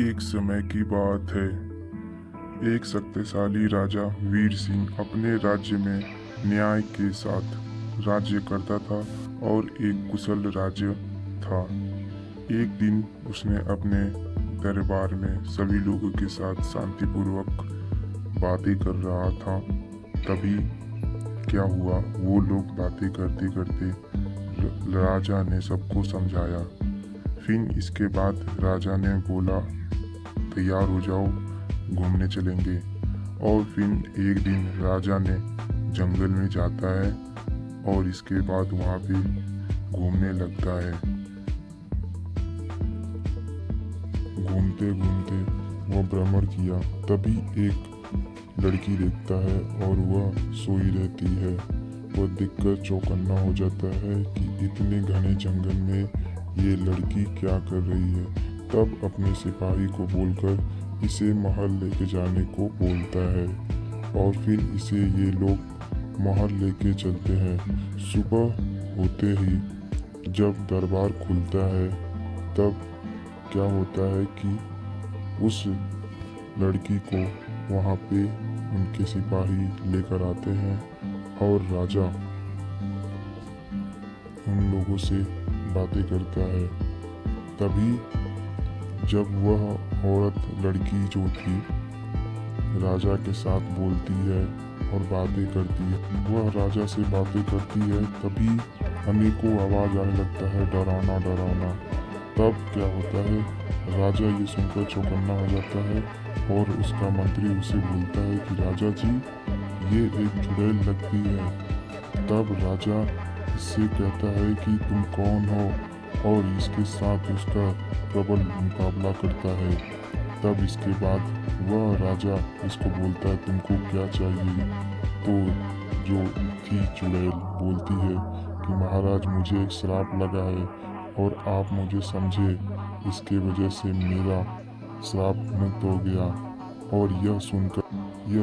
एक समय की बात है। एक शक्तिशाली राजा वीर सिंह अपने राज्य में न्याय के साथ राज्य करता था और एक कुशल राज्य था। एक दिन उसने अपने दरबार में सभी लोगों के साथ शांतिपूर्वक बातें कर रहा था। तभी क्या हुआ, वो लोग बातें करते करते राजा ने सबको समझाया। फिर इसके बाद राजा ने बोला, तैयार हो जाओ, घूमने चलेंगे। और फिर एक दिन राजा ने जंगल में जाता है और इसके बाद वहाँ पे घूमने लगता है। घूमते घूमते वो भ्रमण किया, तभी एक लड़की देखता है और वह सोई रहती है। वह देखकर चौकन्ना हो जाता है कि इतने घने जंगल में ये लड़की क्या कर रही है। तब अपने सिपाही को बोलकर इसे महल लेके जाने को बोलता है और फिर इसे ये लोग महल लेके चलते हैं। सुबह होते ही जब दरबार खुलता है तब क्या होता है कि उस लड़की को वहाँ पे उनके सिपाही लेकर आते हैं और राजा उन लोगों से बातें करता है। तभी जब वह औरत लड़की जो थी राजा के साथ बोलती है और बातें करती है, वह राजा से बातें करती है, तभी अनेकों आवाज आने लगता है, डरावना डरावना। तब क्या होता है, राजा ये सुनकर चौकन्ना हो जाता है और उसका मंत्री उसे बोलता है कि राजा जी, ये एक चुड़ैल लगती है। तब राजा इससे कहता है कि तुम कौन हो, और इसके साथ उसका प्रबल मुकाबला करता है। तब इसके बाद वह राजा इसको बोलता है, तुमको क्या चाहिए। तो जो थी चुड़ैल बोलती है कि महाराज, मुझे एक श्राप लगा है और आप मुझे समझे, इसके वजह से मेरा श्राप मुक्त हो गया। और यह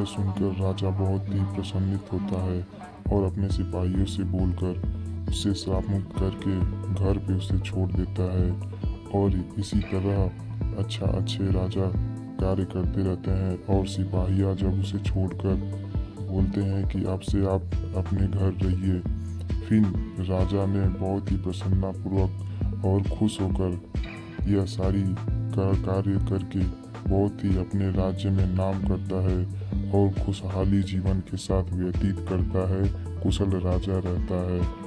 सुनकर राजा बहुत ही प्रसन्नित होता है और अपने सिपाहियों से बोलकर उसे श्राप मुक्त करके घर पे उसे छोड़ देता है। और इसी तरह अच्छे राजा कार्य करते रहते हैं और सिपाहिया जब उसे छोड़कर बोलते हैं कि अब से आप अपने घर रहिए। फिर राजा ने बहुत ही प्रसन्नतापूर्वक और खुश होकर यह सारी कार्य करके बहुत ही अपने राज्य में नाम करता है और खुशहाली जीवन के साथ व्यतीत करता है, कुशल राजा रहता है।